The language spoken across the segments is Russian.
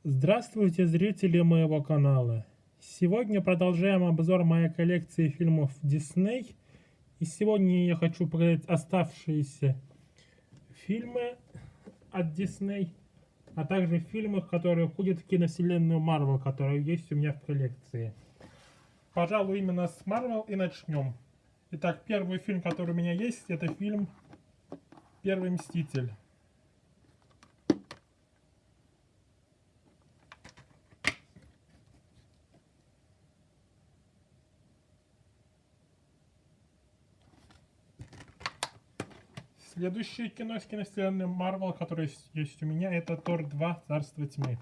Здравствуйте, зрители моего канала! Сегодня продолжаем обзор моей коллекции фильмов Disney. И сегодня я хочу показать оставшиеся фильмы от Disney, а также фильмы, которые входят в киновселенную Marvel, которые есть у меня в коллекции. Пожалуй, именно с Marvel и начнем. Итак, первый фильм, который у меня есть, это фильм «Первый Мститель». Следующее кино из киновселенной Marvel, которое есть у меня, это Тор 2 Царство тьмы.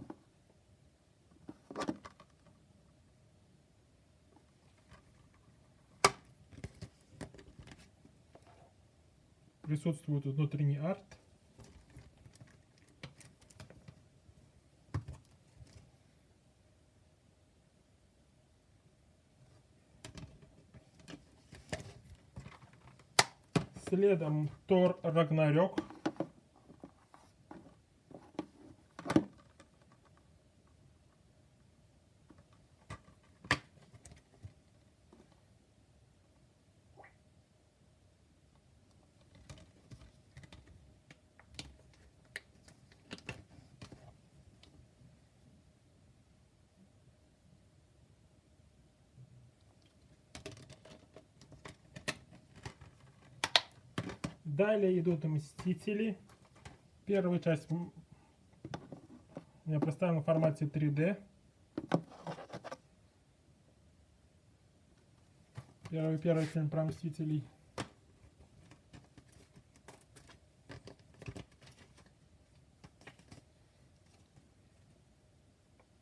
Присутствует внутренний арт. Следом Тор Рагнарёк. Далее идут Мстители. Первая часть я представлен в формате 3D. Первый фильм про Мстителей.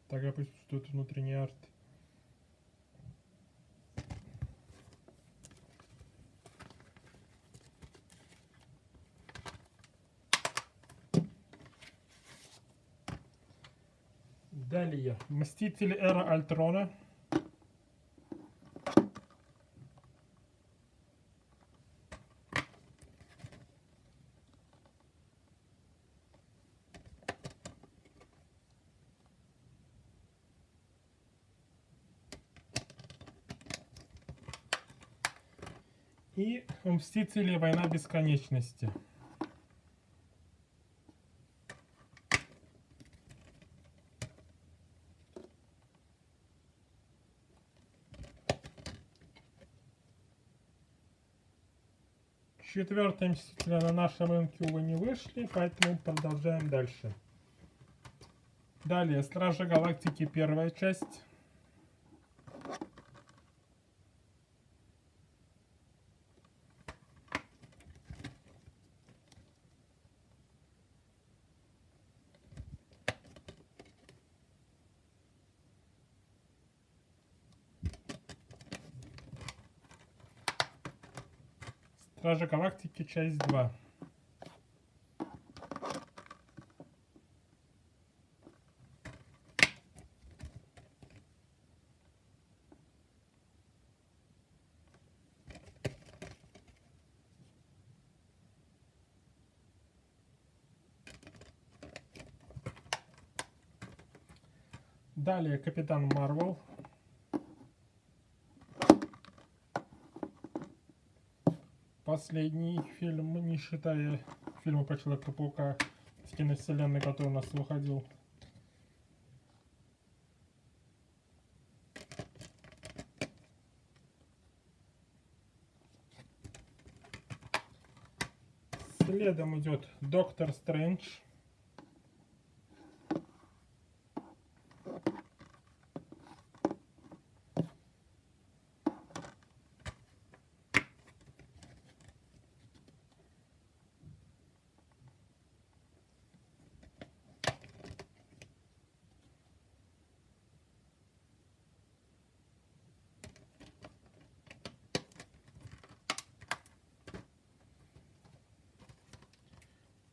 Также присутствует внутренний арт. Далее Мстители Эра Альтрона. И Мстители Война Бесконечности. Четвертые Мстители на нашем рынке, увы, не вышли, поэтому продолжаем дальше. Далее Стражи Галактики, первая часть. Стражи Галактики, часть 2. Далее Капитан Марвел. Последний фильм, не считая фильма про Человека-паука с киновселенной, который у нас выходил. Следом идет Доктор Стрэндж.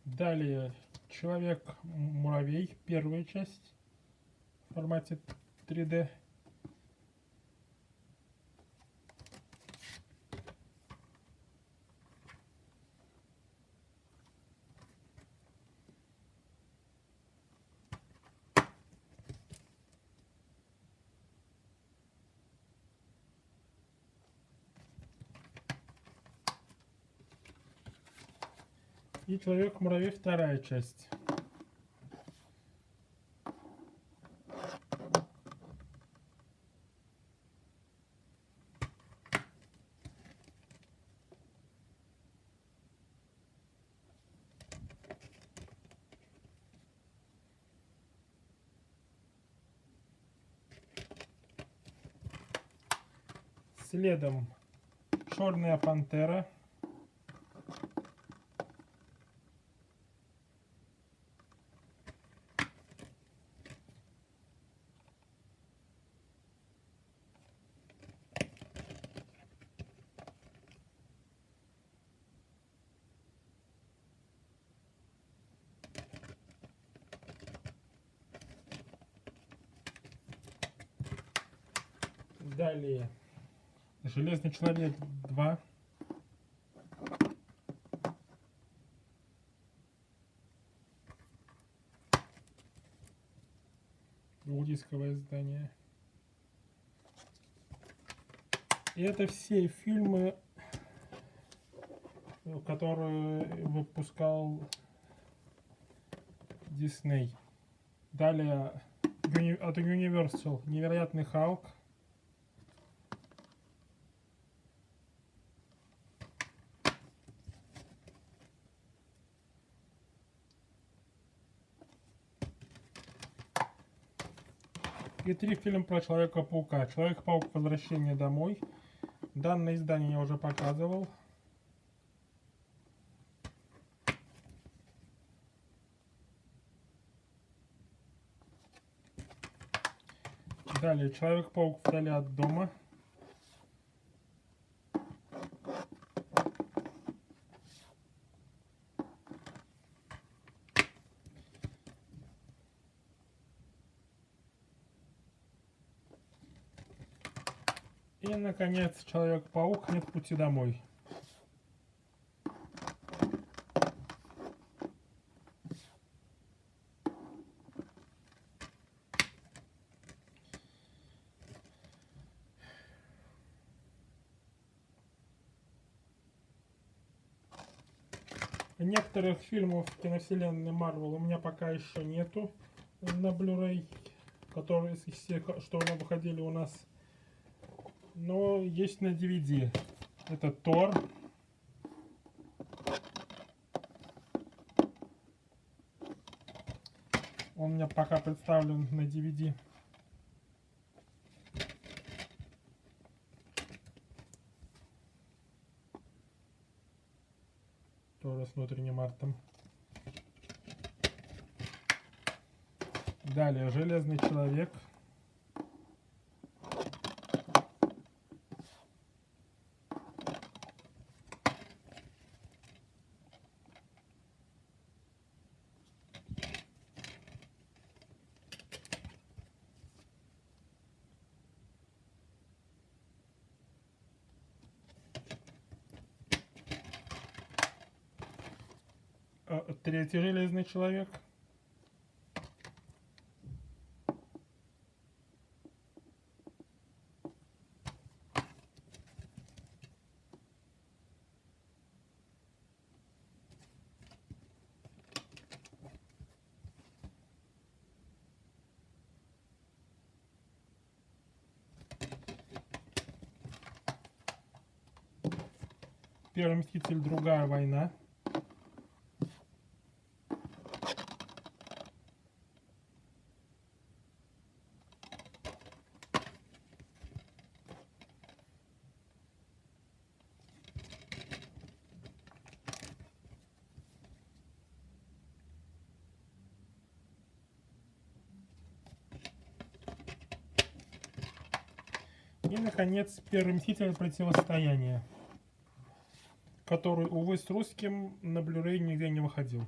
Далее Человек-муравей, первая часть в формате 3D. И Человек-муравей вторая часть. Следом Черная пантера. Далее Железный человек 2. Двухдисковое издание. И это все фильмы, которые выпускал Disney. Далее от Universal Невероятный Халк. И 3 фильма про Человека-паука. Человек-паук Возвращение домой. Данное издание я уже показывал. Далее Человек-паук вдали от дома. И, наконец, Человек-паук Нет пути домой. Некоторых фильмов киновселенной Marvel у меня пока еще нету на Blu-ray, которые из всех, что выходили у нас. Но есть на DVD. Это Тор. Он у меня пока представлен на DVD. Тоже с внутренним артом. Далее Железный человек. Третий Железный человек. Первый Мститель. Другая война. И, наконец, Первый Мститель. Противостояние, который, увы, с русским на Blu-ray нигде не выходил.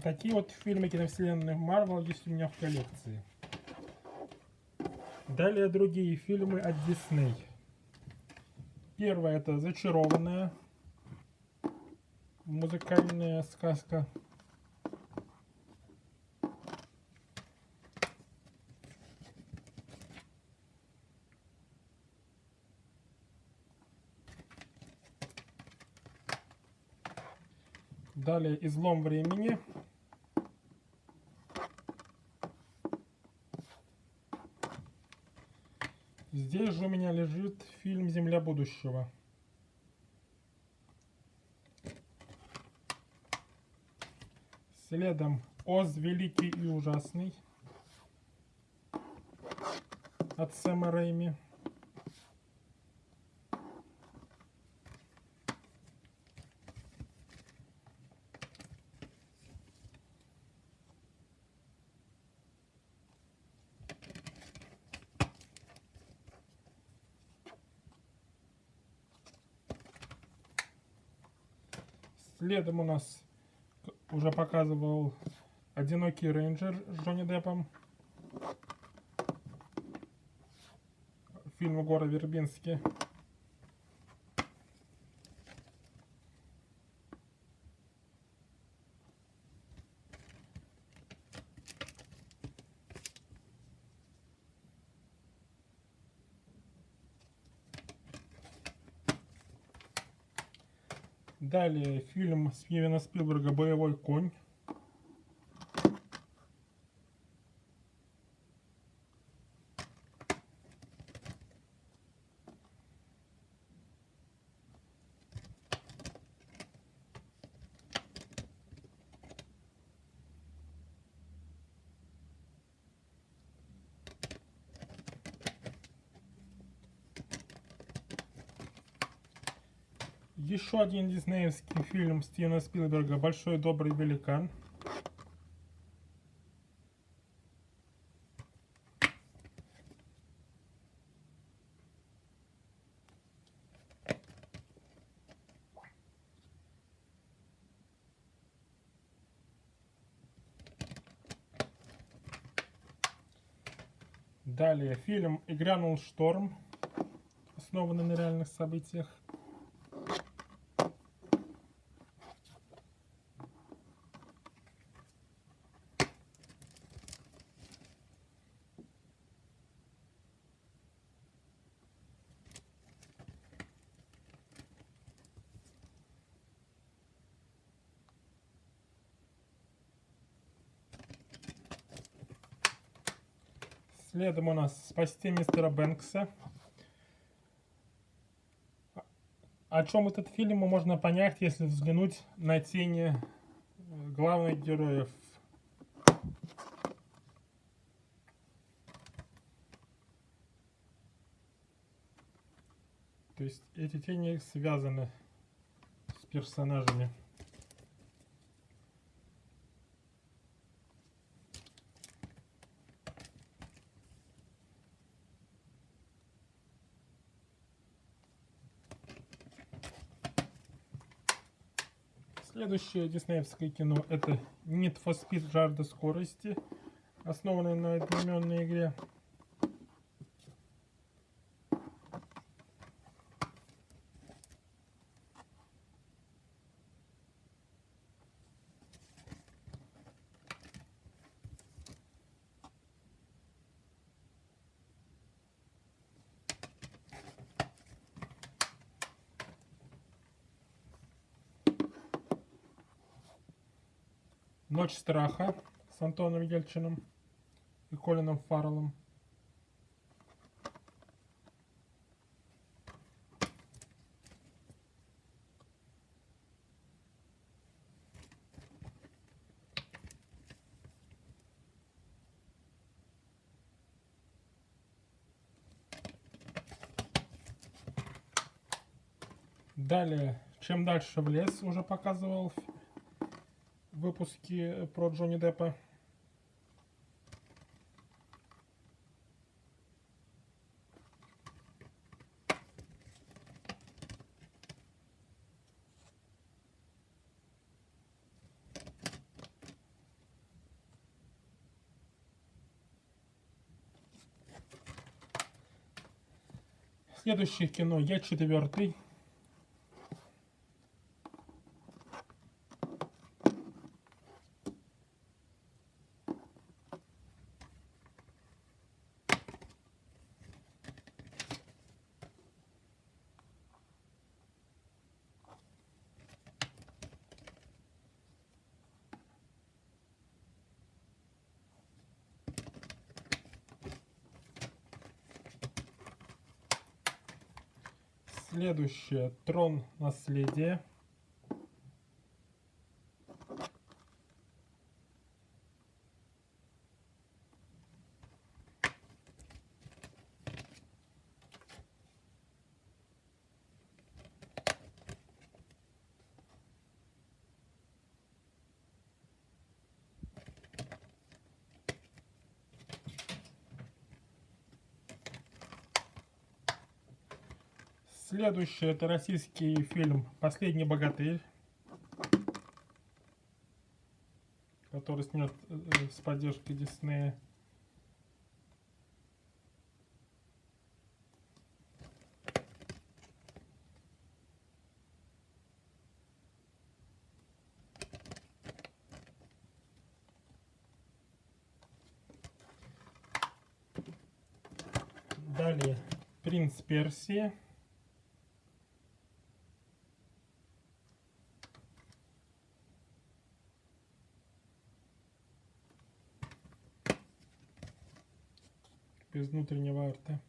Такие вот фильмы киновселенной Марвел есть у меня в коллекции. Далее другие фильмы от Disney. Первое это «Зачарованная». Музыкальная сказка. Далее «Излом времени». Здесь же у меня лежит фильм «Земля будущего». Следом «Оз великий и ужасный» от Сэма Рэйми. Следом у нас уже показывал «Одинокий рейнджер» с Джонни Деппом. Фильм Гора Вербински. Далее фильм Стивена Спилберга «Боевой конь». Еще один диснеевский фильм Стивена Спилберга «Большой добрый великан». Далее фильм «И грянул шторм», основанный на реальных событиях. Следом у нас «Спасти мистера Бэнкса». О чем этот фильм можно понять, если взглянуть на тени главных героев. То есть эти тени связаны с персонажами. Следующее диснеевское кино это Need for Speed Жажда скорости, основанное на одноименной игре. Ночь страха с Антоном Ельчиным и Колином Фарреллом. Далее, чем дальше в лес, уже показывал выпуски про Джонни Деппа. Следующее кино «Я четвертый». Следующее «Трон. Наследие». Следующий это российский фильм «Последний богатырь», который снят с поддержкой Диснея. Далее «Принц Персии». Без внутреннего арта.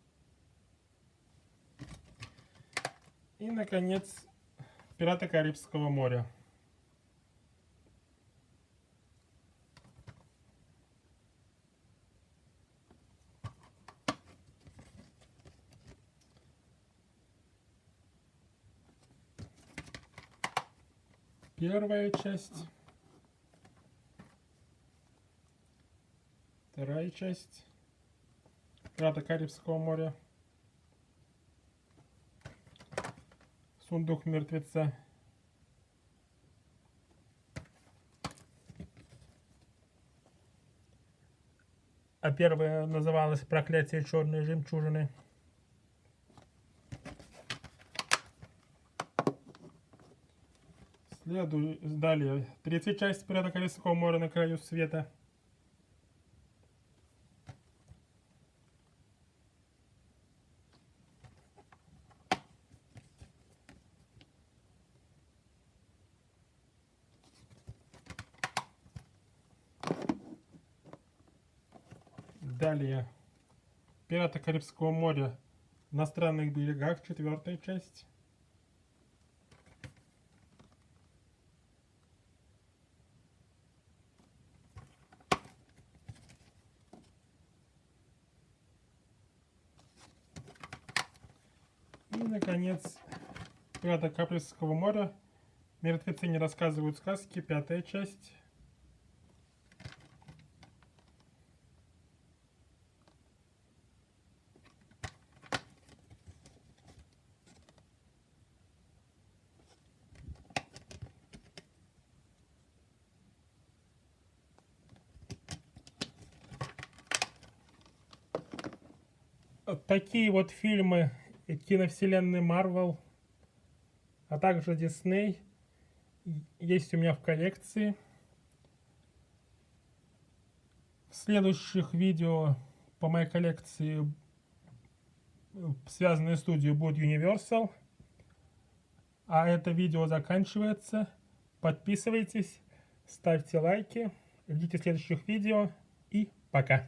И, наконец, «Пираты Карибского моря». Первая часть. Вторая часть. «Пираты Карибского моря». «Сундук мертвеца». А первая называлась «Проклятие черной жемчужины». Далее третья часть «Пираты Карибского моря. На краю света». Далее «Пираты Карибского моря. На странных берегах», четвертая часть. И, наконец, «Пираты Карибского моря. Мертвецы не рассказывают сказки», пятая часть. Такие вот фильмы киновселенной Marvel, а также Disney есть у меня в коллекции. В следующих видео по моей коллекции связанные студии будет Universal. А это видео заканчивается. Подписывайтесь, ставьте лайки, ждите следующих видео и пока.